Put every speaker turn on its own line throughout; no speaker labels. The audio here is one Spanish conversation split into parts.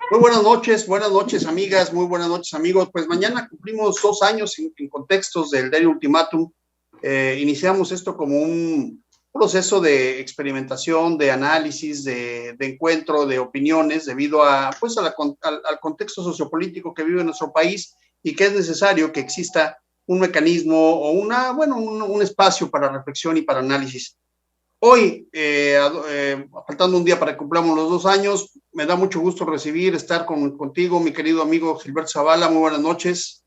Muy buenas noches amigas, muy buenas noches amigos. Pues mañana cumplimos 2 años en contextos del Diario Ultimátum. Iniciamos esto como un proceso de experimentación, de análisis, de encuentro de opiniones debido a, pues al contexto sociopolítico que vive nuestro país y que es necesario que exista un mecanismo o un espacio para reflexión y para análisis. Hoy, faltando un día para que cumplamos los 2 años, me da mucho gusto estar contigo, mi querido amigo Gilberto Zavala. Muy buenas noches.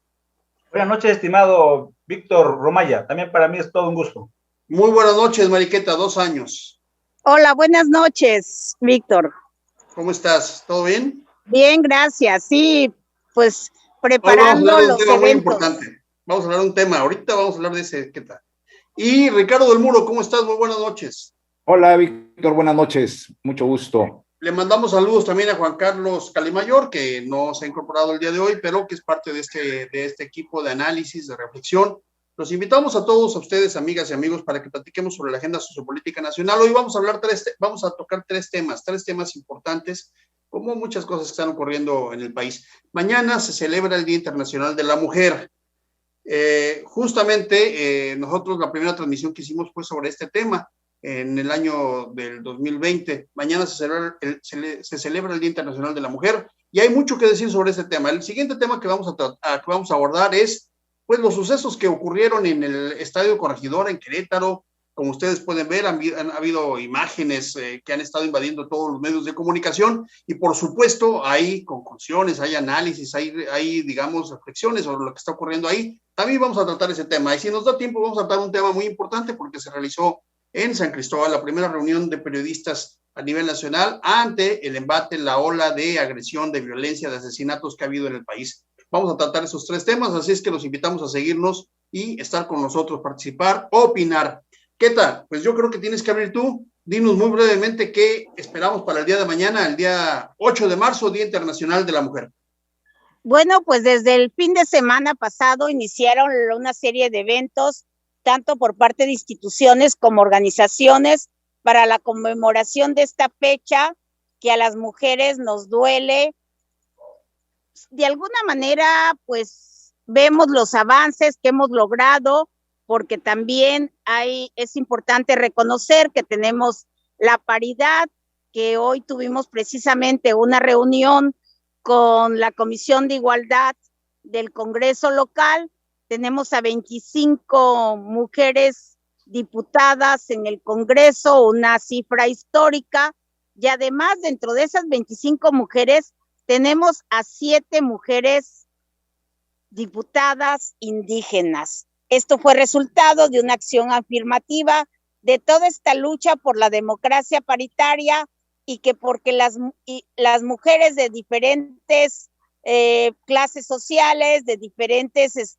Buenas noches, estimado Víctor Romaya. También para mí es todo un gusto.
Muy buenas noches, Mariqueta, 2 años.
Hola, buenas noches, Víctor.
¿Cómo estás? ¿Todo bien?
Bien, gracias. Sí, pues preparando los eventos.
Muy importante. Vamos a hablar de un tema. Ahorita vamos a hablar de ese. ¿Qué tal? Y Ricardo del Muro, ¿cómo estás? Muy buenas noches.
Hola, Víctor, buenas noches. Mucho gusto.
Le mandamos saludos también a Juan Carlos Calimayor, que no se ha incorporado el día de hoy, pero que es parte de este equipo de análisis, de reflexión. Los invitamos a todos, a ustedes, amigas y amigos, para que platiquemos sobre la agenda sociopolítica nacional. Hoy vamos a tocar tres temas importantes, como muchas cosas que están ocurriendo en el país. Mañana se celebra el Día Internacional de la Mujer. Nosotros la primera transmisión que hicimos fue sobre este tema en el año del 2020. Mañana se celebra el Día Internacional de la Mujer y hay mucho que decir sobre este tema. El siguiente tema que vamos a abordar es pues los sucesos que ocurrieron en el Estadio Corregidora en Querétaro. Como ustedes pueden ver, han habido imágenes que han estado invadiendo todos los medios de comunicación y por supuesto hay conclusiones, hay análisis, hay digamos reflexiones sobre lo que está ocurriendo ahí. También vamos a tratar ese tema y si nos da tiempo vamos a tratar un tema muy importante porque se realizó en San Cristóbal la primera reunión de periodistas a nivel nacional ante el embate, la ola de agresión, de violencia, de asesinatos que ha habido en el país. Vamos a tratar esos tres temas, así es que los invitamos a seguirnos y estar con nosotros, participar, opinar. ¿Qué tal? Pues yo creo que tienes que abrir tú. Dinos muy brevemente qué esperamos para el día de mañana, el día 8 de marzo, Día Internacional de la Mujer.
Bueno, pues desde el fin de semana pasado iniciaron una serie de eventos, tanto por parte de instituciones como organizaciones, para la conmemoración de esta fecha que a las mujeres nos duele. De alguna manera, pues vemos los avances que hemos logrado, porque también es importante reconocer que tenemos la paridad, que hoy tuvimos precisamente una reunión con la Comisión de Igualdad del Congreso local. Tenemos a 25 mujeres diputadas en el Congreso, una cifra histórica, y además dentro de esas 25 mujeres tenemos a 7 mujeres diputadas indígenas. Esto fue resultado de una acción afirmativa de toda esta lucha por la democracia paritaria y que porque las mujeres de diferentes clases sociales, de diferentes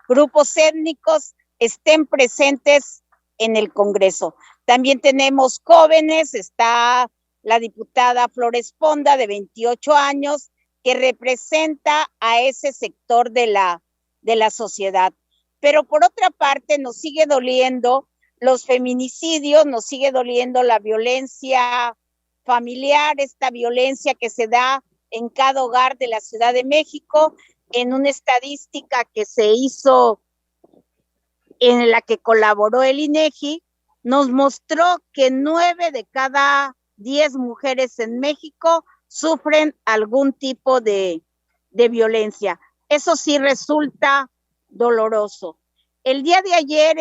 grupos étnicos estén presentes en el Congreso. También tenemos jóvenes, está la diputada Flores Ponda de 28 años que representa a ese sector de la sociedad. Pero por otra parte nos sigue doliendo los feminicidios, nos sigue doliendo la violencia familiar, esta violencia que se da en cada hogar de la Ciudad de México. En una estadística que se hizo, en la que colaboró el INEGI, nos mostró que 9 de cada 10 mujeres en México sufren algún tipo de violencia. Eso sí resulta doloroso. El día de ayer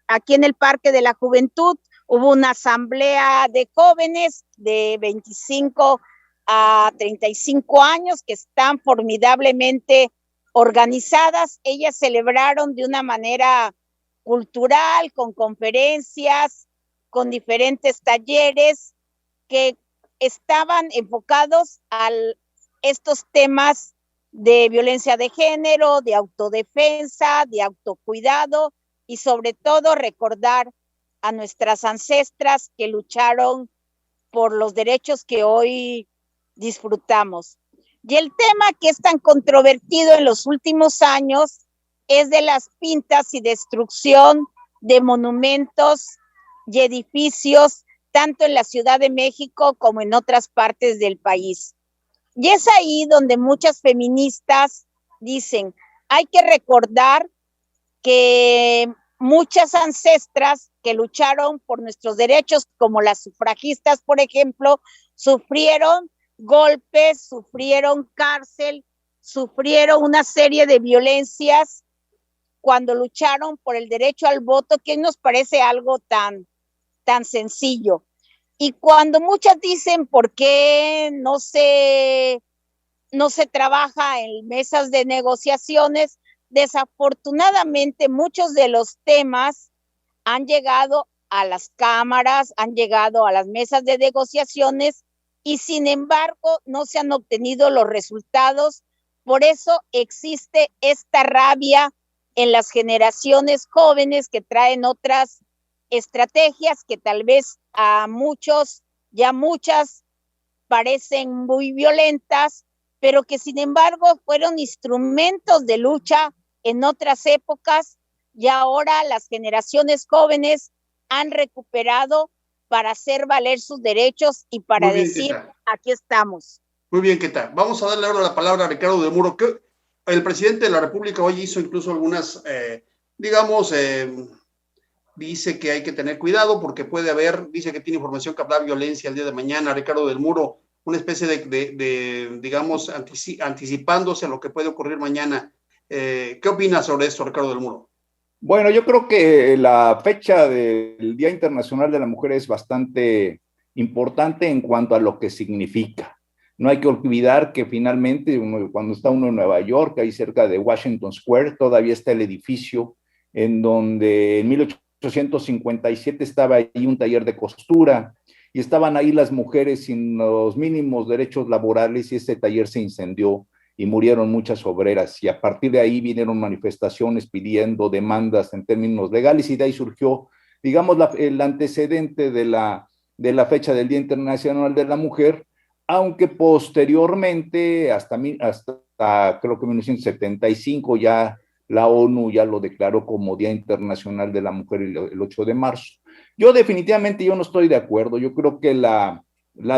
aquí en el Parque de la Juventud hubo una asamblea de jóvenes de 25 a 35 años que están formidablemente organizadas. Ellas celebraron de una manera cultural, con conferencias, con diferentes talleres que estaban enfocados a estos temas de violencia de género, de autodefensa, de autocuidado y sobre todo recordar a nuestras ancestras que lucharon por los derechos que hoy disfrutamos. Y el tema que es tan controvertido en los últimos años es de las pintas y destrucción de monumentos y edificios, tanto en la Ciudad de México como en otras partes del país. Y es ahí donde muchas feministas dicen, hay que recordar que muchas ancestras que lucharon por nuestros derechos, como las sufragistas, por ejemplo, sufrieron golpes, sufrieron cárcel, sufrieron una serie de violencias cuando lucharon por el derecho al voto, que nos parece algo tan sencillo. Y cuando muchas dicen por qué no se trabaja en mesas de negociaciones, desafortunadamente muchos de los temas han llegado a las cámaras, han llegado a las mesas de negociaciones y sin embargo no se han obtenido los resultados. Por eso existe esta rabia en las generaciones jóvenes que traen otras estrategias que tal vez a muchos, ya muchas, parecen muy violentas, pero que sin embargo fueron instrumentos de lucha en otras épocas y ahora las generaciones jóvenes han recuperado para hacer valer sus derechos y para decir, aquí estamos.
Muy bien, ¿qué tal? Vamos a darle ahora la palabra a Ricardo del Muro, que el presidente de la República hoy hizo incluso algunas, dice que hay que tener cuidado porque puede haber, dice que tiene información que habrá violencia el día de mañana. Ricardo del Muro, una especie digamos, anticipándose a lo que puede ocurrir mañana. ¿Qué opinas sobre esto, Ricardo del Muro?
Bueno, yo creo que la fecha del Día Internacional de la Mujer es bastante importante en cuanto a lo que significa. No hay que olvidar que finalmente, cuando está uno en Nueva York, ahí cerca de Washington Square, todavía está el edificio en donde en 1857 estaba ahí un taller de costura y estaban ahí las mujeres sin los mínimos derechos laborales y ese taller se incendió y murieron muchas obreras y a partir de ahí vinieron manifestaciones pidiendo demandas en términos legales y de ahí surgió, digamos, el antecedente de la fecha del Día Internacional de la Mujer, aunque posteriormente, hasta creo que 1975 ya la ONU ya lo declaró como Día Internacional de la Mujer el 8 de marzo. Yo definitivamente no estoy de acuerdo, yo creo que la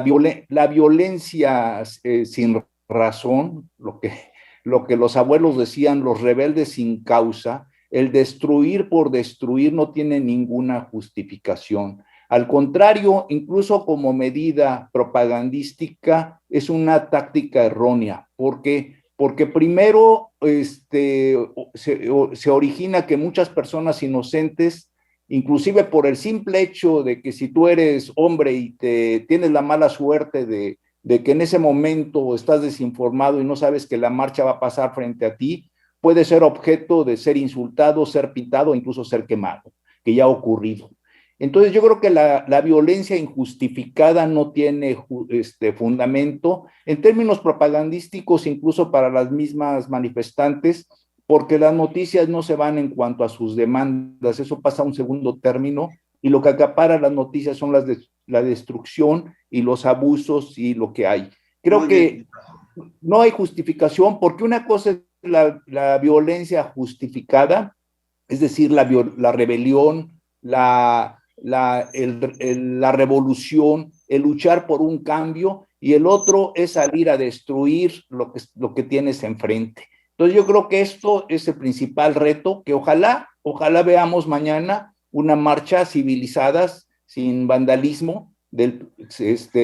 violencia sin razón, lo que los abuelos decían, los rebeldes sin causa, el destruir por destruir no tiene ninguna justificación. Al contrario, incluso como medida propagandística, es una táctica errónea, porque primero se origina que muchas personas inocentes, inclusive por el simple hecho de que si tú eres hombre y tienes la mala suerte de que en ese momento estás desinformado y no sabes que la marcha va a pasar frente a ti, puede ser objeto de ser insultado, ser pintado, incluso ser quemado, que ya ha ocurrido. Entonces yo creo que la violencia injustificada no tiene fundamento en términos propagandísticos, incluso para las mismas manifestantes, porque las noticias no se van en cuanto a sus demandas, eso pasa a un segundo término, y lo que acapara las noticias son la destrucción y los abusos y lo que hay. Creo que no hay justificación, porque una cosa es la violencia justificada, es decir, la rebelión, la revolución, el luchar por un cambio, y el otro es salir a destruir lo que tienes enfrente. Entonces yo creo que esto es el principal reto, que ojalá veamos mañana una marcha civilizadas, sin vandalismo,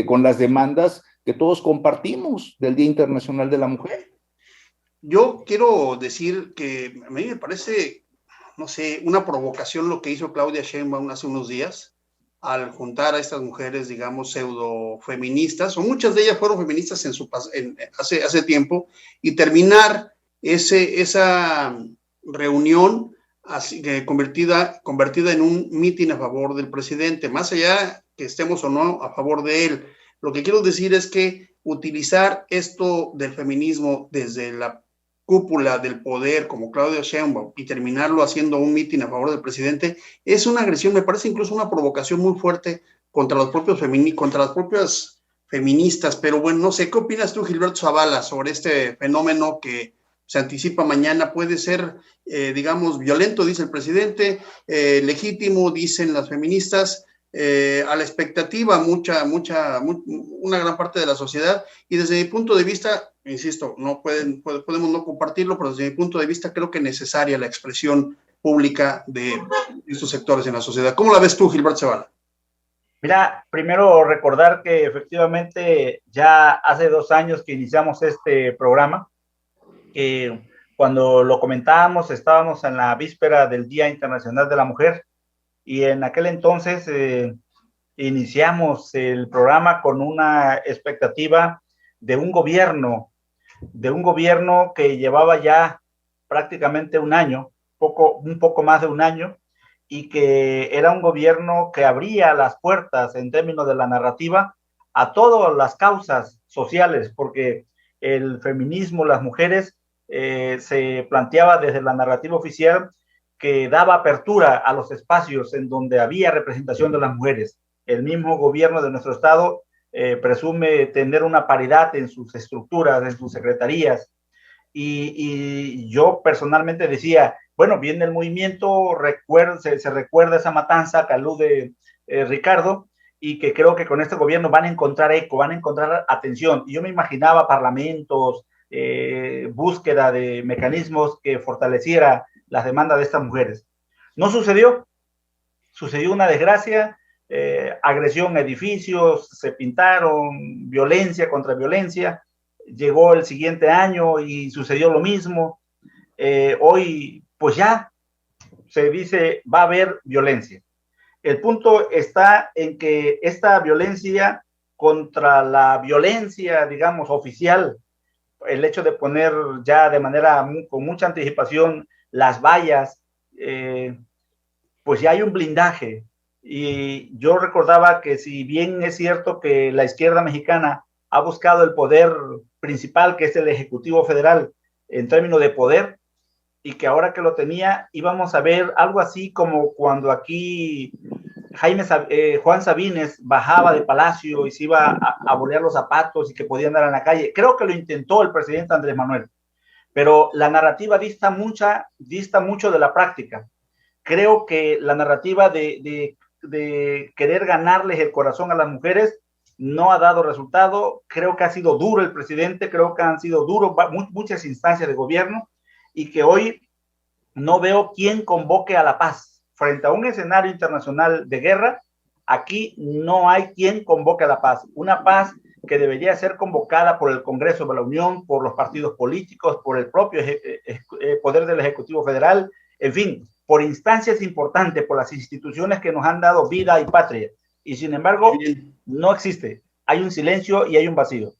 con las demandas que todos compartimos del Día Internacional de la Mujer.
Yo quiero decir que a mí me parece, no sé, una provocación lo que hizo Claudia Sheinbaum hace unos días, al juntar a estas mujeres, digamos, pseudo feministas, o muchas de ellas fueron feministas hace tiempo, y terminar esa reunión convertida en un mitin a favor del presidente, más allá que estemos o no a favor de él. Lo que quiero decir es que utilizar esto del feminismo desde la cúpula del poder como Claudia Sheinbaum y terminarlo haciendo un mitin a favor del presidente es una agresión, me parece incluso una provocación muy fuerte contra las propias feministas. Pero bueno, no sé, ¿qué opinas tú, Gilberto Zavala, sobre este fenómeno que se anticipa mañana, puede ser, digamos, violento, dice el presidente, legítimo, dicen las feministas, a la expectativa una gran parte de la sociedad, y desde mi punto de vista, insisto, podemos no compartirlo, pero desde mi punto de vista creo que es necesaria la expresión pública de estos sectores en la sociedad. ¿Cómo la ves tú, Gilberto Zavala?
Mira, primero recordar que efectivamente ya hace 2 años que iniciamos este programa, que cuando lo comentábamos estábamos en la víspera del Día Internacional de la Mujer, y en aquel entonces iniciamos el programa con una expectativa de un gobierno que llevaba ya prácticamente un año, un poco más de un año, y que era un gobierno que abría las puertas en términos de la narrativa a todas las causas sociales, porque el feminismo, las mujeres, se planteaba desde la narrativa oficial que daba apertura a los espacios en donde había representación de las mujeres. El mismo gobierno de nuestro estado presume tener una paridad en sus estructuras, en sus secretarías, y yo personalmente decía, bueno, viene el movimiento, se recuerda esa matanza que alude Ricardo, y que creo que con este gobierno van a encontrar eco, van a encontrar atención. Y yo me imaginaba parlamentos, búsqueda de mecanismos que fortaleciera las demandas de estas mujeres. No sucedió, sucedió una desgracia, agresión a edificios, se pintaron, violencia contra violencia. Llegó el siguiente año y sucedió lo mismo. Hoy, pues ya se dice, va a haber violencia. El punto está en que esta violencia contra la violencia, digamos, oficial, el hecho de poner ya de manera con mucha anticipación las vallas, pues ya hay un blindaje. Y yo recordaba que si bien es cierto que la izquierda mexicana ha buscado el poder principal, que es el Ejecutivo Federal, en términos de poder, y que ahora que lo tenía, íbamos a ver algo así como cuando aquí Juan Sabines bajaba de Palacio y se iba a bolear los zapatos y que podía andar en la calle. Creo que lo intentó el presidente Andrés Manuel, pero la narrativa dista mucho de la práctica. Creo que la narrativa de querer ganarles el corazón a las mujeres no ha dado resultado. Creo que ha sido duro el presidente, creo que han sido duros muchas instancias de gobierno, y que hoy no veo quién convoque a la paz. Frente a un escenario internacional de guerra, aquí no hay quien convoque a la paz. Una paz que debería ser convocada por el Congreso de la Unión, por los partidos políticos, por el propio poder del Ejecutivo Federal, en fin, por instancias importantes, por las instituciones que nos han dado vida y patria. Y sin embargo, no existe. Hay un silencio y hay un vacío.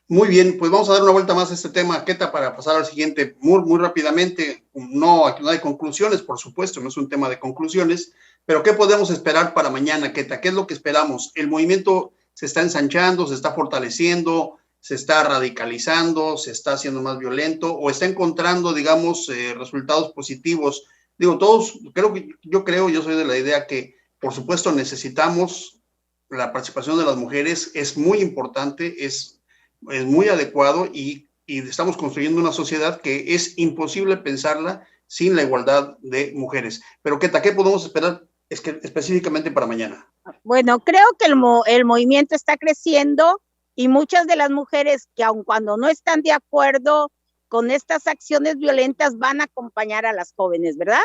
Muy bien, pues vamos a dar una vuelta más a este tema, Queta, para pasar al siguiente muy rápidamente. No hay conclusiones, por supuesto, no es un tema de conclusiones, pero ¿qué podemos esperar para mañana, Queta? ¿Qué es lo que esperamos? El movimiento se está ensanchando, se está fortaleciendo, se está radicalizando, se está haciendo más violento o está encontrando, digamos, resultados positivos. Digo, todos, yo soy de la idea que, por supuesto, necesitamos la participación de las mujeres, es muy importante, es muy adecuado y estamos construyendo una sociedad que es imposible pensarla sin la igualdad de mujeres. Pero, ¿qué podemos esperar específicamente para mañana?
Bueno, creo que el movimiento está creciendo y muchas de las mujeres que aun cuando no están de acuerdo con estas acciones violentas van a acompañar a las jóvenes, ¿verdad?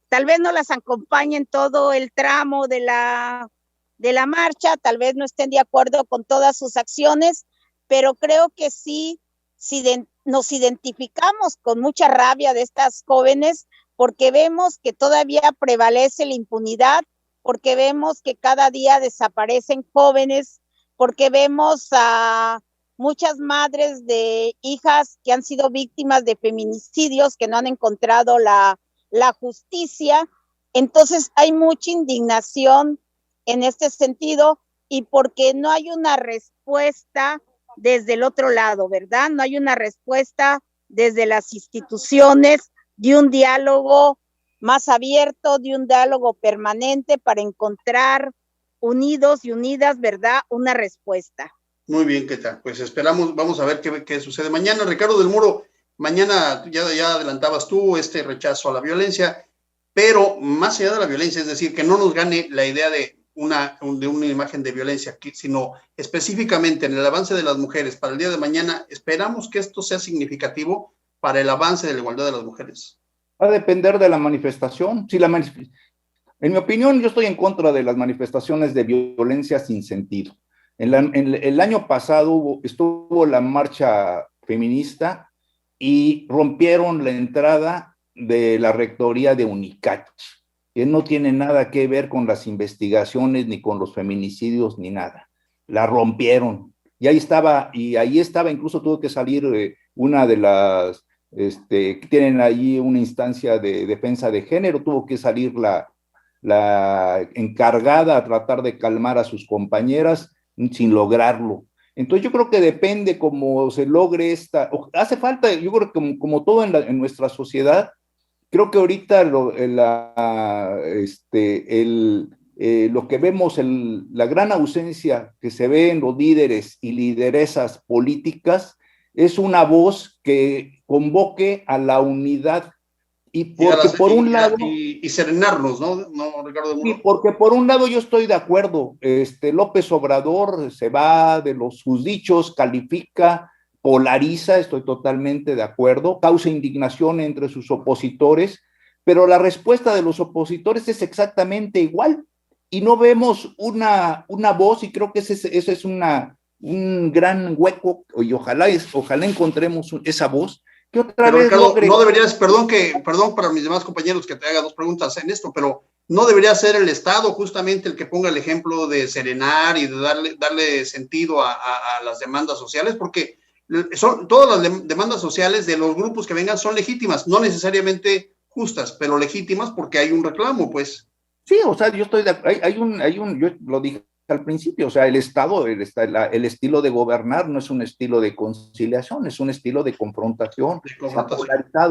Tal vez no las acompañen todo el tramo de la marcha, tal vez no estén de acuerdo con todas sus acciones, pero creo que sí, nos identificamos con mucha rabia de estas jóvenes porque vemos que todavía prevalece la impunidad, porque vemos que cada día desaparecen jóvenes, porque vemos a muchas madres de hijas que han sido víctimas de feminicidios, que no han encontrado la justicia. Entonces hay mucha indignación en este sentido y porque no hay una respuesta desde el otro lado, ¿verdad? No hay una respuesta desde las instituciones de un diálogo más abierto, de un diálogo permanente para encontrar unidos y unidas, ¿verdad? Una respuesta.
Muy bien, Queta. Pues esperamos, vamos a ver qué sucede mañana. Ricardo del Muro, mañana ya adelantabas tú este rechazo a la violencia, pero más allá de la violencia, es decir, que no nos gane la idea de una imagen de violencia, sino específicamente en el avance de las mujeres para el día de mañana, esperamos que esto sea significativo para el avance de la igualdad de las mujeres.
Va a depender de la manifestación. Si en mi opinión, yo estoy en contra de las manifestaciones de violencia sin sentido. El año pasado estuvo la marcha feminista y rompieron la entrada de la rectoría de Unicach, que no tiene nada que ver con las investigaciones, ni con los feminicidios, ni nada. La rompieron. Y ahí estaba, incluso tuvo que salir una de las, que tienen allí una instancia de defensa de género, tuvo que salir la encargada a tratar de calmar a sus compañeras sin lograrlo. Entonces yo creo que depende cómo se logre hace falta, yo creo que como todo en nuestra sociedad, creo que ahorita lo que vemos, la gran ausencia que se ve en los líderes y lideresas políticas, es una voz que convoque a la unidad. Y porque por un lado...
Y serenarnos, ¿no, Ricardo?
Y porque por un lado yo estoy de acuerdo, López Obrador se va de sus dichos, califica, polariza, estoy totalmente de acuerdo, causa indignación entre sus opositores, pero la respuesta de los opositores es exactamente igual, y no vemos una voz, y creo que ese es un gran hueco, y ojalá encontremos esa voz, que otra
pero,
vez
Ricardo,
logre...
no deberías, perdón para mis demás compañeros que te haga dos preguntas en esto, pero no debería ser el Estado justamente el que ponga el ejemplo de serenar y de darle sentido a las demandas sociales, porque todas las demandas sociales de los grupos que vengan son legítimas, no necesariamente justas, pero legítimas porque hay un reclamo, pues.
Sí, o sea, yo estoy yo lo dije al principio, o sea, el Estado, el estilo de gobernar no es un estilo de conciliación, es un estilo de confrontación.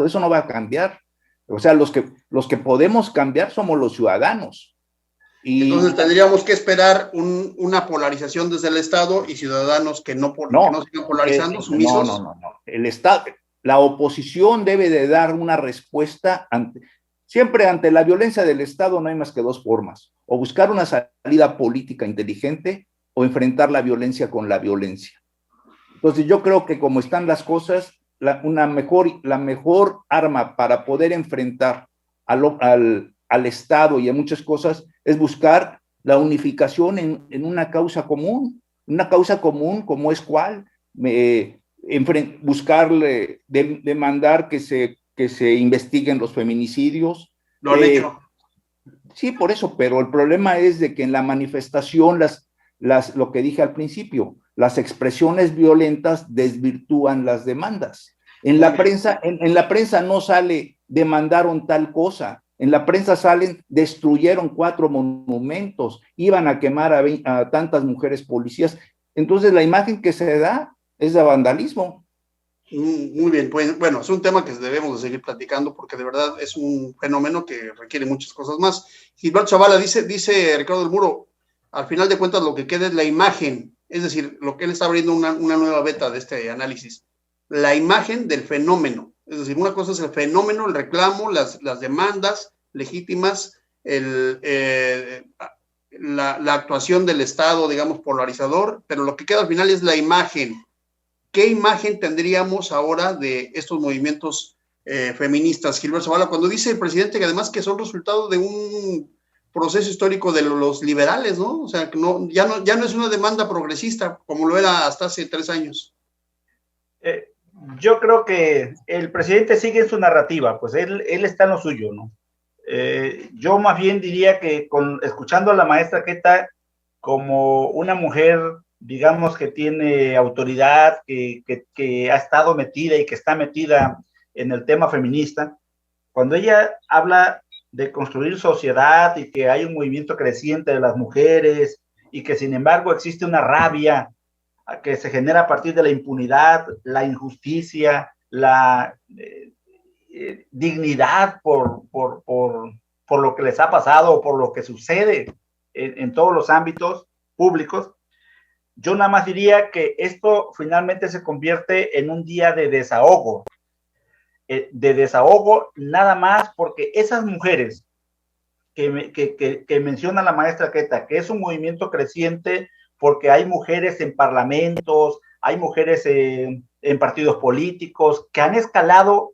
Eso no va a cambiar. O sea, los que podemos cambiar somos los ciudadanos.
Entonces tendríamos que esperar una polarización desde el Estado y ciudadanos que no sigan polarizando, sumisos.
No. El Estado, la oposición debe de dar una respuesta siempre ante la violencia del Estado. No hay más que dos formas: o buscar una salida política inteligente o enfrentar la violencia con la violencia. Entonces yo creo que como están las cosas, la mejor arma para poder enfrentar al Estado y a muchas cosas es buscar la unificación en una causa común como es cuál, buscarle, demandar que se investiguen los feminicidios.
Lo han hecho.
Sí, por eso, pero el problema es de que en la manifestación, lo que dije al principio, las expresiones violentas desvirtúan las demandas. En la prensa no sale demandaron tal cosa. En la prensa destruyeron 4 monumentos, iban a quemar a tantas mujeres policías. Entonces la imagen que se da es de vandalismo.
Muy bien, pues, bueno, es un tema que debemos de seguir platicando porque de verdad es un fenómeno que requiere muchas cosas más. Gilberto Zavala dice Ricardo del Muro, al final de cuentas lo que queda es la imagen, es decir, lo que él está abriendo una nueva beta de este análisis, la imagen del fenómeno. Es decir, una cosa es el fenómeno, el reclamo, las demandas legítimas, la actuación del Estado, digamos, polarizador, pero lo que queda al final es la imagen. ¿Qué imagen tendríamos ahora de estos movimientos feministas? Gilberto Zavala, cuando dice el presidente que además que son resultado de un proceso histórico de los liberales, ¿no? O sea, que ya no es una demanda progresista como lo era hasta hace 3 años.
Yo creo que el presidente sigue en su narrativa, pues él está en lo suyo, ¿no? Yo más bien diría que escuchando a la maestra Queta como una mujer, digamos, que tiene autoridad, que ha estado metida y que está metida en el tema feminista, cuando ella habla de construir sociedad y que hay un movimiento creciente de las mujeres y que sin embargo existe una rabia que se genera a partir de la impunidad, la injusticia, la dignidad por lo que les ha pasado o por lo que sucede en todos los ámbitos públicos. Yo nada más diría que esto finalmente se convierte en un día de desahogo. de desahogo, nada más, porque esas mujeres que menciona la maestra Queta, que es un movimiento creciente porque hay mujeres en parlamentos, hay mujeres en partidos políticos que han escalado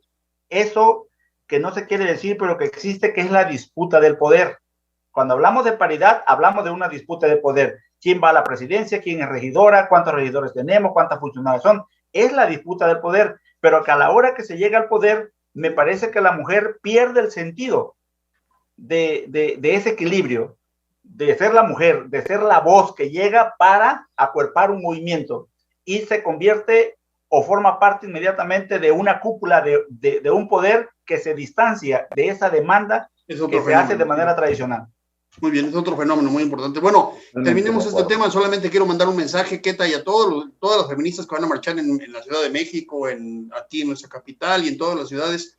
eso que no se quiere decir, pero que existe, que es la disputa del poder. Cuando hablamos de paridad, hablamos de una disputa de poder. ¿Quién va a la presidencia? ¿Quién es regidora? ¿Cuántos regidores tenemos? ¿Cuántas funcionarias son? Es la disputa del poder, pero que a la hora que se llega al poder, me parece que la mujer pierde el sentido de ese equilibrio, de ser la mujer, de ser la voz que llega para acuerpar un movimiento y se convierte o forma parte inmediatamente de una cúpula de un poder que se distancia de esa demanda que se hace de manera tradicional.
Muy bien, es otro fenómeno muy importante. Bueno, terminemos este tema. Solamente quiero mandar un mensaje, Queta, y a todas las feministas que van a marchar en la Ciudad de México, aquí en nuestra capital y en todas las ciudades.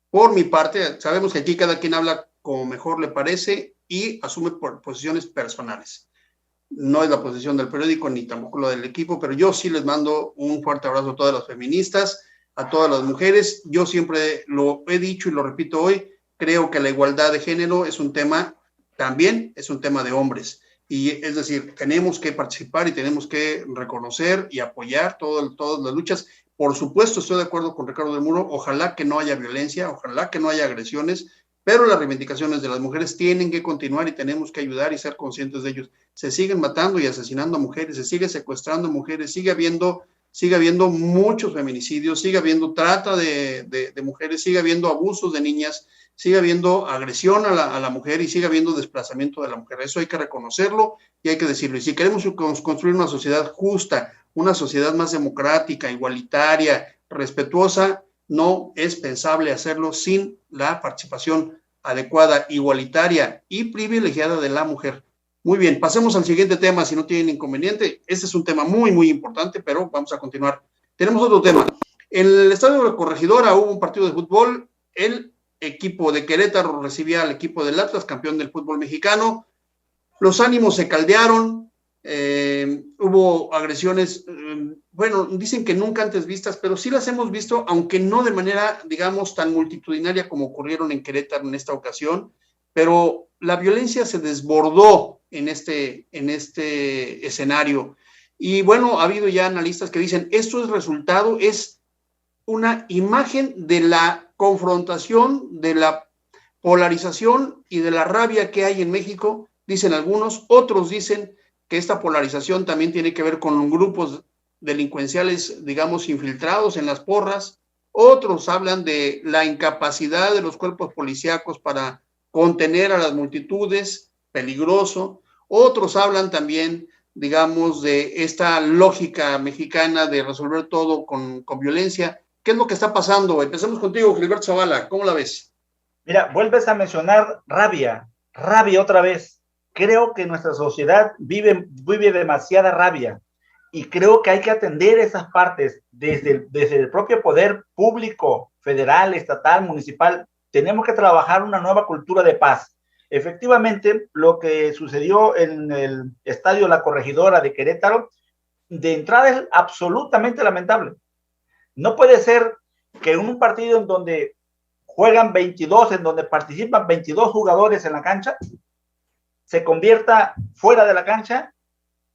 Por mi parte, sabemos que aquí cada quien habla como mejor le parece y asume por posiciones personales. No es la posición del periódico ni tampoco la del equipo, pero yo sí les mando un fuerte abrazo a todas las feministas, a todas las mujeres. Yo siempre lo he dicho y lo repito hoy, creo que la igualdad de género es un tema, también es un tema de hombres. Y es decir, tenemos que participar y tenemos que reconocer y apoyar todas las luchas. Por supuesto, estoy de acuerdo con Ricardo del Muro, ojalá que no haya violencia, ojalá que no haya agresiones, pero las reivindicaciones de las mujeres tienen que continuar y tenemos que ayudar y ser conscientes de ellos. Se siguen matando y asesinando a mujeres, se sigue secuestrando a mujeres, sigue habiendo muchos feminicidios, sigue habiendo trata de mujeres, sigue habiendo abusos de niñas, sigue habiendo agresión a la mujer y sigue habiendo desplazamiento de la mujer. Eso hay que reconocerlo y hay que decirlo. Y si queremos construir una sociedad justa, una sociedad más democrática, igualitaria, respetuosa, no es pensable hacerlo sin la participación adecuada, igualitaria y privilegiada de la mujer. Muy bien, pasemos al siguiente tema, si no tienen inconveniente. Este es un tema muy, muy importante, pero vamos a continuar. Tenemos otro tema. En el estadio de la Corregidora hubo un partido de fútbol. El equipo de Querétaro recibía al equipo del Atlas, campeón del fútbol mexicano. Los ánimos se caldearon. Hubo agresiones, bueno, dicen que nunca antes vistas, pero sí las hemos visto, aunque no de manera, digamos, tan multitudinaria como ocurrieron en Querétaro en esta ocasión, pero la violencia se desbordó en este escenario. Y bueno, ha habido ya analistas que dicen, esto es una imagen de la confrontación, de la polarización y de la rabia que hay en México, dicen algunos. Otros dicen que esta polarización también tiene que ver con grupos delincuenciales, digamos, infiltrados en las porras. Otros hablan de la incapacidad de los cuerpos policíacos para contener a las multitudes, peligroso. Otros hablan también, digamos, de esta lógica mexicana de resolver todo con violencia. ¿Qué es lo que está pasando? Empecemos contigo, Gilberto Zavala, ¿cómo la ves?
Mira, vuelves a mencionar rabia otra vez. Creo que nuestra sociedad vive demasiada rabia y creo que hay que atender esas partes desde el propio poder público, federal, estatal, municipal. Tenemos que trabajar una nueva cultura de paz. Efectivamente, lo que sucedió en el estadio La Corregidora de Querétaro, de entrada es absolutamente lamentable. No puede ser que en un partido en donde juegan 22, en donde participan 22 jugadores en la cancha, se convierta fuera de la cancha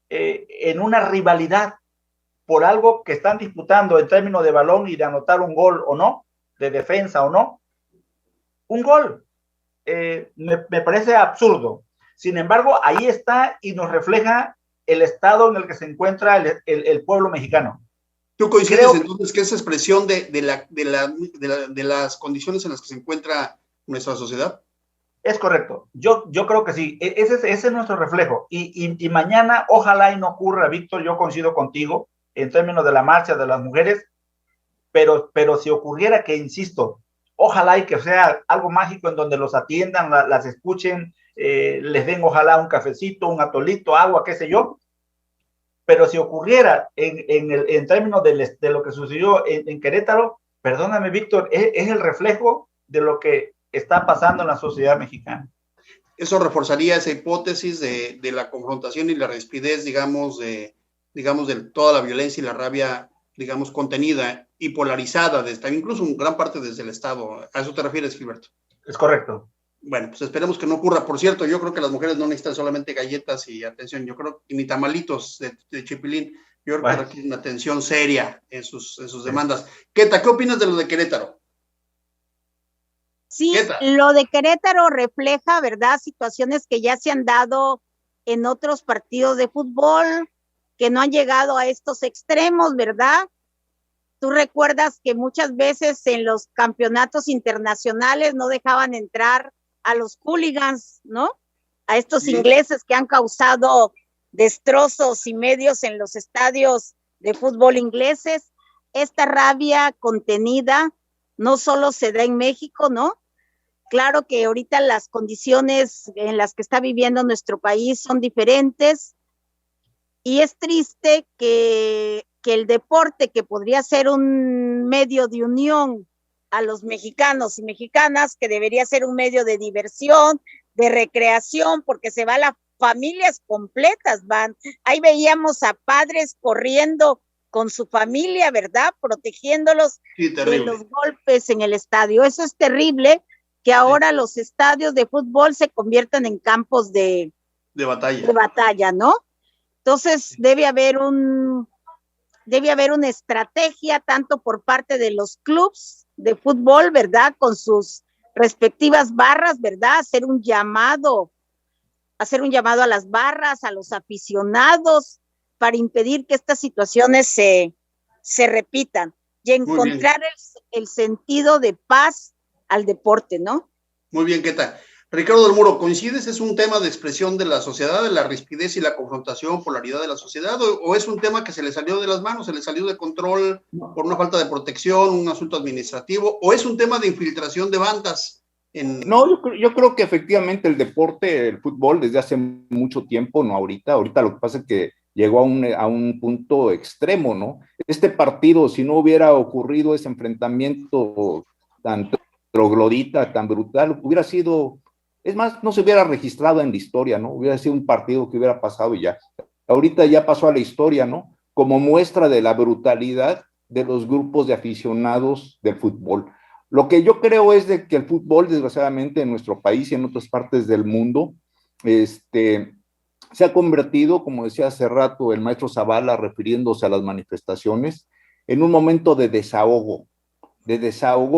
en una rivalidad por algo que están disputando en términos de balón y de anotar un gol o no, de defensa o no. Un gol. Me parece absurdo. Sin embargo, ahí está y nos refleja el estado en el que se encuentra el pueblo mexicano.
¿Tú coincides entonces que esa expresión de las condiciones en las que se encuentra nuestra sociedad?
Es correcto. Yo creo que sí. Ese es nuestro reflejo. Y mañana, ojalá y no ocurra, Víctor, yo coincido contigo en términos de la marcha de las mujeres, pero si ocurriera, que insisto, ojalá y que sea algo mágico en donde los atiendan, las escuchen, les den ojalá un cafecito, un atolito, agua, qué sé yo. Pero si ocurriera en términos de lo que sucedió en Querétaro, perdóname, Víctor, es el reflejo de lo que está pasando en la sociedad mexicana.
Eso reforzaría esa hipótesis de la confrontación y la rispidez, digamos, de toda la violencia y la rabia digamos, contenida y polarizada, desde, incluso en gran parte desde el Estado. ¿A eso te refieres, Gilberto?
Es correcto.
Bueno, pues esperemos que no ocurra. Por cierto, yo creo que las mujeres no necesitan solamente galletas y atención, yo creo, y ni tamalitos de chipilín. Yo creo que requieren una atención seria en sus demandas. Queta, ¿qué opinas de lo de Querétaro?
Sí, lo de Querétaro refleja, ¿verdad?, situaciones que ya se han dado en otros partidos de fútbol, que no han llegado a estos extremos, ¿verdad? Tú recuerdas que muchas veces en los campeonatos internacionales no dejaban entrar a los hooligans, ¿no? A estos ingleses que han causado destrozos y medios en los estadios de fútbol ingleses. Esta rabia contenida no solo se da en México, ¿no? Claro que ahorita las condiciones en las que está viviendo nuestro país son diferentes y es triste que el deporte, que podría ser un medio de unión a los mexicanos y mexicanas, que debería ser un medio de diversión, de recreación, porque se van las familias completas, van. Ahí veíamos a padres corriendo con su familia, ¿verdad?, protegiéndolos de los golpes en el estadio. Eso es terrible, que ahora los estadios de fútbol se conviertan en campos de batalla, ¿no? Entonces debe haber una estrategia tanto por parte de los clubes de fútbol, ¿verdad?, con sus respectivas barras, ¿verdad?, hacer un llamado a las barras, a los aficionados, para impedir que estas situaciones se repitan y encontrar el sentido de paz al deporte, ¿no?
Muy bien, Queta. Ricardo del Muro, ¿coincides? ¿Es un tema de expresión de la sociedad, de la rispidez y la confrontación, polaridad de la sociedad, o es un tema que se le salió de las manos, se le salió de control por una falta de protección, un asunto administrativo, o es un tema de infiltración de bandas?
No, yo creo que efectivamente el deporte, el fútbol, desde hace mucho tiempo, no ahorita lo que pasa es que llegó a un punto extremo, ¿no? Este partido, si no hubiera ocurrido ese enfrentamiento tan troglodita, tan brutal, hubiera sido, es más, no se hubiera registrado en la historia, ¿no? Hubiera sido un partido que hubiera pasado y ya. Ahorita ya pasó a la historia, ¿no? Como muestra de la brutalidad de los grupos de aficionados del fútbol. Lo que yo creo es de que el fútbol, desgraciadamente, en nuestro país y en otras partes del mundo, se ha convertido, como decía hace rato el maestro Zavala, refiriéndose a las manifestaciones, en un momento de desahogo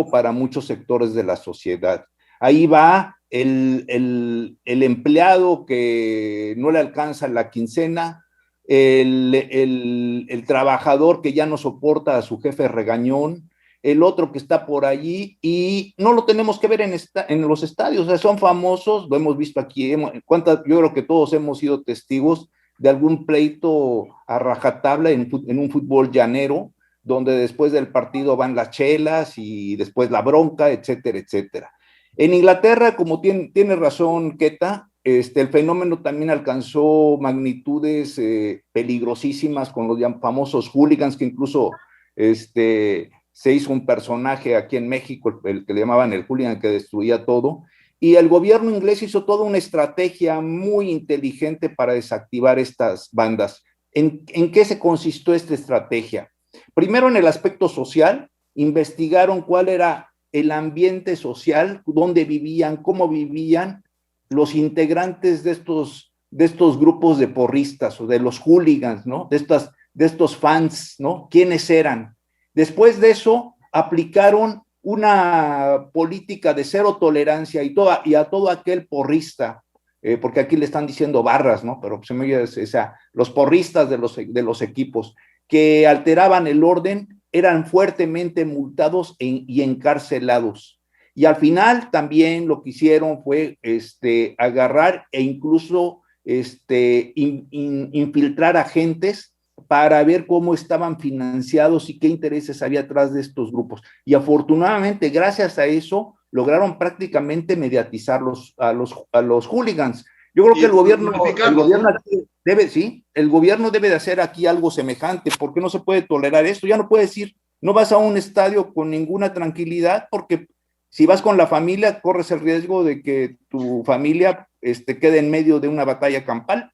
para muchos sectores de la sociedad. Ahí va el empleado que no le alcanza la quincena, el trabajador que ya no soporta a su jefe regañón, el otro que está por allí, y no lo tenemos que ver en los estadios. O sea, son famosos, lo hemos visto aquí, yo creo que todos hemos sido testigos de algún pleito a rajatabla en un fútbol llanero, donde después del partido van las chelas y después la bronca, etcétera, etcétera. En Inglaterra, como tiene razón Queta, el fenómeno también alcanzó magnitudes peligrosísimas con los famosos hooligans, que incluso se hizo un personaje aquí en México, el que le llamaban el hooligan, que destruía todo, y el gobierno inglés hizo toda una estrategia muy inteligente para desactivar estas bandas. ¿En qué se consistió esta estrategia? Primero, en el aspecto social, investigaron cuál era el ambiente social, dónde vivían, cómo vivían los integrantes de estos grupos de porristas o de los hooligans, ¿no? De estos fans, ¿no? ¿Quiénes eran? Después de eso, aplicaron una política de cero tolerancia y a todo aquel porrista, porque aquí le están diciendo barras, ¿no? Pero se me oye, los porristas de los equipos que alteraban el orden eran fuertemente multados y encarcelados. Y al final también lo que hicieron fue agarrar e incluso infiltrar agentes para ver cómo estaban financiados y qué intereses había atrás de estos grupos. Y afortunadamente, gracias a eso, lograron prácticamente mediatizar a los hooligans. Yo creo que el gobierno debe de hacer aquí algo semejante, porque no se puede tolerar esto. Ya no puedes ir, no vas a un estadio con ninguna tranquilidad, porque si vas con la familia, corres el riesgo de que tu familia quede en medio de una batalla campal.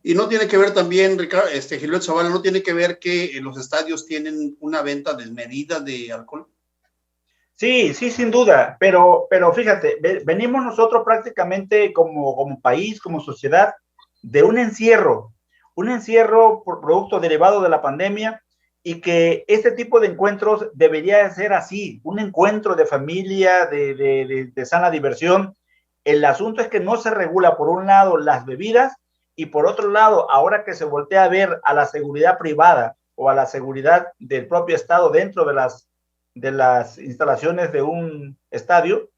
Y no tiene que ver también, Ricardo, Gilberto Zavala, no tiene que ver que los estadios tienen una venta desmedida de alcohol.
Sí, sí, sin duda, pero fíjate, venimos nosotros prácticamente como país, como sociedad, de un encierro por producto derivado de la pandemia, y que este tipo de encuentros debería ser así, un encuentro de familia, de sana diversión. El asunto es que no se regula, por un lado, las bebidas, y por otro lado, ahora que se voltea a ver a la seguridad privada o a la seguridad del propio Estado dentro de las instalaciones de un estadio,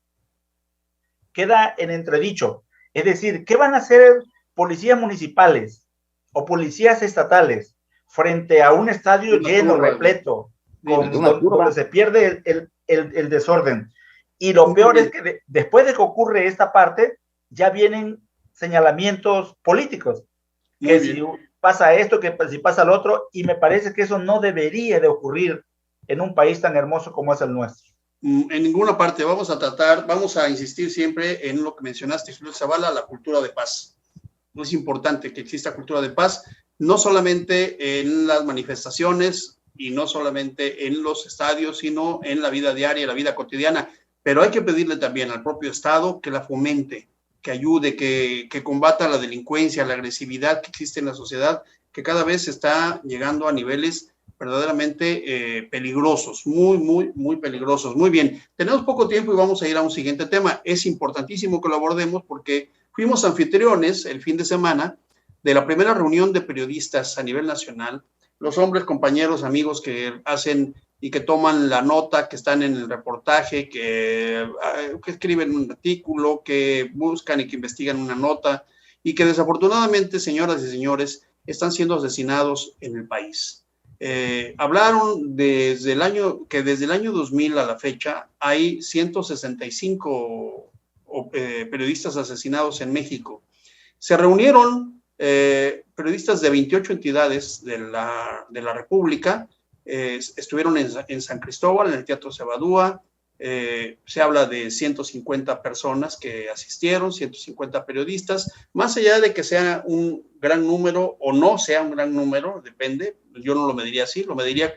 queda en entredicho. Es decir, ¿qué van a hacer policías municipales o policías estatales frente a un estadio lleno, repleto, donde se pierde el desorden? Y lo peor es que después de que ocurre esta parte, ya vienen señalamientos políticos, que si pasa esto, que si pasa lo otro, y me parece que eso no debería de ocurrir en un país tan hermoso como es el nuestro.
En ninguna parte. Vamos a insistir siempre en lo que mencionaste, Julio Zavala, la cultura de paz. Es importante que exista cultura de paz, no solamente en las manifestaciones y no solamente en los estadios, sino en la vida diaria, la vida cotidiana. Pero hay que pedirle también al propio Estado que la fomente, que ayude, que combata la delincuencia, la agresividad que existe en la sociedad, que cada vez está llegando a niveles verdaderamente peligrosos, muy peligrosos. Muy bien, tenemos poco tiempo y vamos a ir a un siguiente tema. Es importantísimo que lo abordemos porque fuimos anfitriones el fin de semana de la primera reunión de periodistas a nivel nacional, los hombres, compañeros, amigos que hacen y que toman la nota, que están en el reportaje, que escriben un artículo, que buscan y que investigan una nota, y que desafortunadamente, señoras y señores, están siendo asesinados en el país. Hablaron desde el año 2000 a la fecha, hay 165 periodistas asesinados en México. Se reunieron periodistas de 28 entidades de la República, estuvieron en San Cristóbal, en el Teatro Cebadúa. Se habla de 150 personas que asistieron, 150 periodistas, más allá de que sea un gran número o no sea un gran número, depende, yo no lo mediría así, lo mediría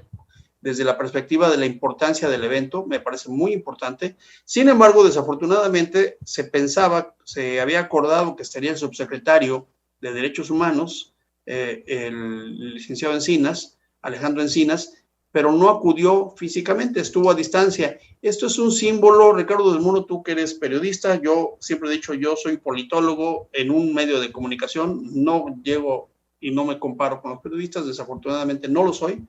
desde la perspectiva de la importancia del evento, me parece muy importante. Sin embargo, desafortunadamente se había acordado que estaría el subsecretario de Derechos Humanos, el licenciado Encinas, Alejandro Encinas, pero no acudió físicamente, estuvo a distancia. Esto es un símbolo, Ricardo del Muro, tú que eres periodista, yo siempre he dicho, yo soy politólogo en un medio de comunicación, no llego y no me comparo con los periodistas, desafortunadamente no lo soy,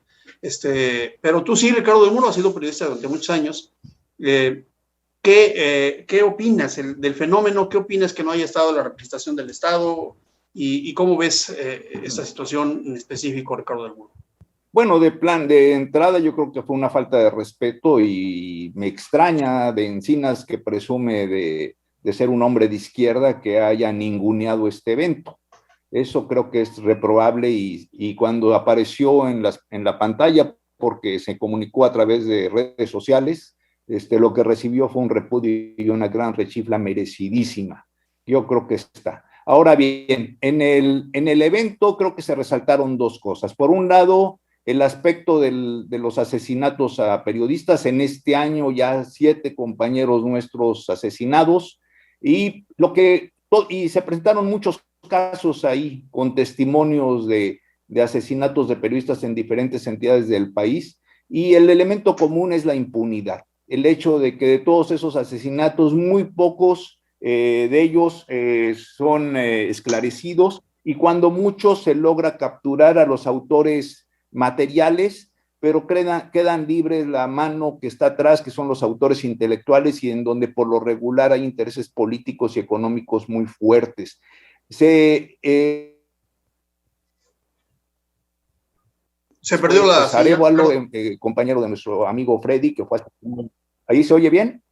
pero tú sí, Ricardo del Muro, has sido periodista durante muchos años. ¿Qué opinas del fenómeno? ¿Qué opinas que no haya estado la representación del Estado? ¿Y cómo ves esta situación en específico, Ricardo del Muro?
Bueno, de entrada yo creo que fue una falta de respeto y me extraña de Encinas, que presume de ser un hombre de izquierda, que haya ninguneado este evento. Eso creo que es reprobable y cuando apareció en la pantalla, porque se comunicó a través de redes sociales, lo que recibió fue un repudio y una gran rechifla merecidísima. Yo creo que está. Ahora bien, en el evento creo que se resaltaron dos cosas. Por un lado, el aspecto de los asesinatos a periodistas. En este año ya 7 compañeros nuestros asesinados, y se presentaron muchos casos ahí con testimonios de asesinatos de periodistas en diferentes entidades del país, y el elemento común es la impunidad. El hecho de que de todos esos asesinatos, muy pocos de ellos son esclarecidos, y cuando mucho se logra capturar a los autores materiales, pero quedan libres la mano que está atrás, que son los autores intelectuales, y en donde por lo regular hay intereses políticos y económicos muy fuertes. Se
perdió la
Arévalo, compañero de nuestro amigo Freddy, que fue ¿ahí se oye bien?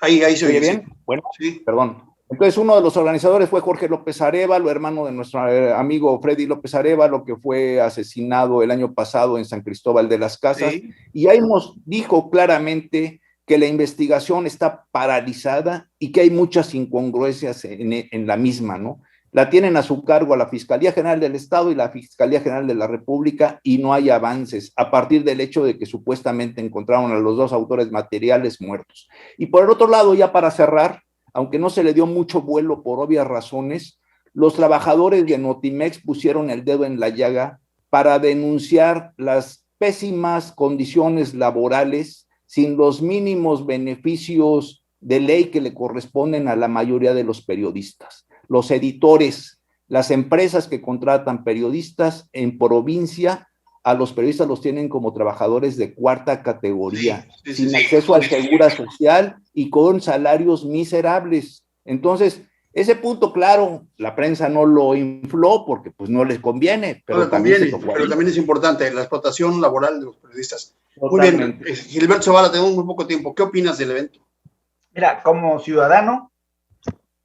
Ahí se oye
bien.
Sí.
Bueno,
sí.
Perdón. Entonces, uno de los organizadores fue Jorge López Arévalo, hermano de nuestro amigo Freddy López Arévalo, que fue asesinado el año pasado en San Cristóbal de las Casas. Sí. Y ahí nos dijo claramente que la investigación está paralizada y que hay muchas incongruencias en la misma, ¿no? La tienen a su cargo a la Fiscalía General del Estado y la Fiscalía General de la República y no hay avances a partir del hecho de que supuestamente encontraron a los dos autores materiales muertos. Y por el otro lado, ya para cerrar, aunque no se le dio mucho vuelo por obvias razones, los trabajadores de Notimex pusieron el dedo en la llaga para denunciar las pésimas condiciones laborales sin los mínimos beneficios de ley que le corresponden a la mayoría de los periodistas. Los editores, las empresas que contratan periodistas en provincia, a los periodistas los tienen como trabajadores de cuarta categoría, sin acceso al seguro social y con salarios miserables. Entonces, ese punto, claro, la prensa no lo infló porque pues no les conviene.
Pero también es importante la explotación laboral de los periodistas. Totalmente. Muy bien, Gilberto Zavala, tenemos muy poco tiempo. ¿Qué opinas del evento?
Mira, como ciudadano,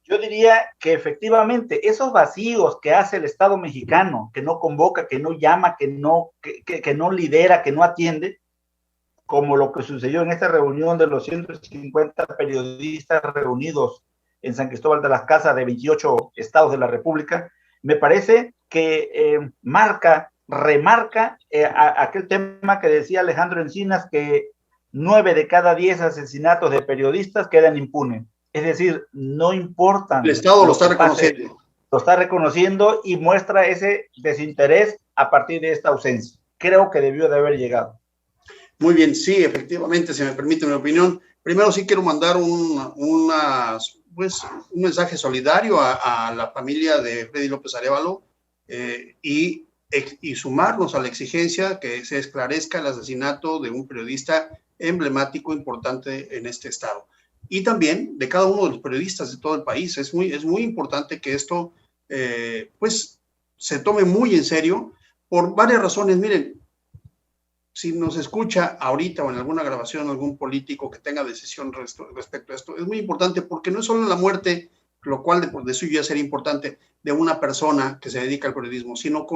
yo diría que efectivamente esos vacíos que hace el Estado mexicano, que no convoca, que no llama, que no lidera, que no atiende, como lo que sucedió en esta reunión de los 150 periodistas reunidos en San Cristóbal de las Casas de 28 estados de la República, me parece que remarca aquel tema que decía Alejandro Encinas, que 9 de cada 10 asesinatos de periodistas quedan impunes. Es decir, no importan.
El Estado lo está reconociendo.
Lo está reconociendo y muestra ese desinterés a partir de esta ausencia. Creo que debió de haber llegado.
Muy bien, sí, efectivamente, si me permite mi opinión. Primero sí quiero mandar un mensaje solidario a la familia de Freddy López Arévalo y sumarnos a la exigencia que se esclarezca el asesinato de un periodista emblemático, importante en este estado. Y también de cada uno de los periodistas de todo el país. Es muy importante que esto se tome muy en serio por varias razones. Miren, si nos escucha ahorita o en alguna grabación algún político que tenga decisión respecto a esto, es muy importante porque no es solo la muerte, lo cual de suyo ya sería importante, de una persona que se dedica al periodismo, sino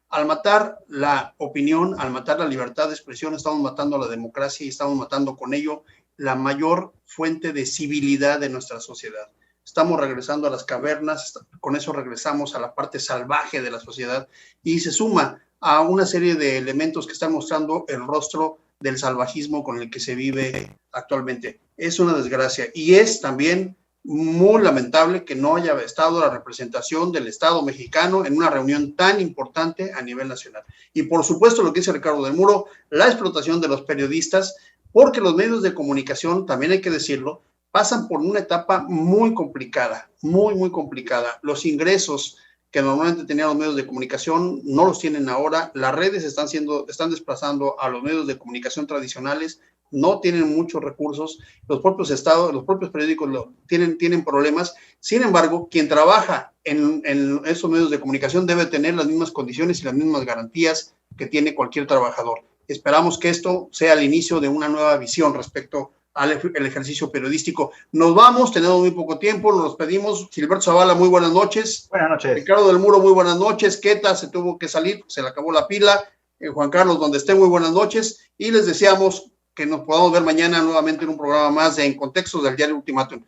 al matar la opinión, al matar la libertad de expresión, estamos matando a la democracia y estamos matando con ello la mayor fuente de civilidad de nuestra sociedad. Estamos regresando a las cavernas, con eso regresamos a la parte salvaje de la sociedad y se suma a una serie de elementos que están mostrando el rostro del salvajismo con el que se vive actualmente. Es una desgracia y es también muy lamentable que no haya estado la representación del Estado mexicano en una reunión tan importante a nivel nacional. Y por supuesto lo que dice Ricardo del Muro, la explotación de los periodistas, porque los medios de comunicación, también hay que decirlo, pasan por una etapa muy complicada, muy complicada. Los ingresos que normalmente tenían los medios de comunicación no los tienen ahora. Las redes están desplazando a los medios de comunicación tradicionales, no tienen muchos recursos, los propios estados, los propios periódicos tienen problemas. Sin embargo, quien trabaja en esos medios de comunicación debe tener las mismas condiciones y las mismas garantías que tiene cualquier trabajador. Esperamos que esto sea el inicio de una nueva visión respecto al ejercicio periodístico. Nos vamos, tenemos muy poco tiempo, nos pedimos. Gilberto Zavala, muy buenas noches.
Buenas noches.
Ricardo del Muro, muy buenas noches. Queta se tuvo que salir, se le acabó la pila. Juan Carlos, donde esté, muy buenas noches. Y les deseamos que nos podamos ver mañana nuevamente en un programa más de En Contextos del Diario Ultimátum.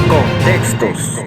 Contextos.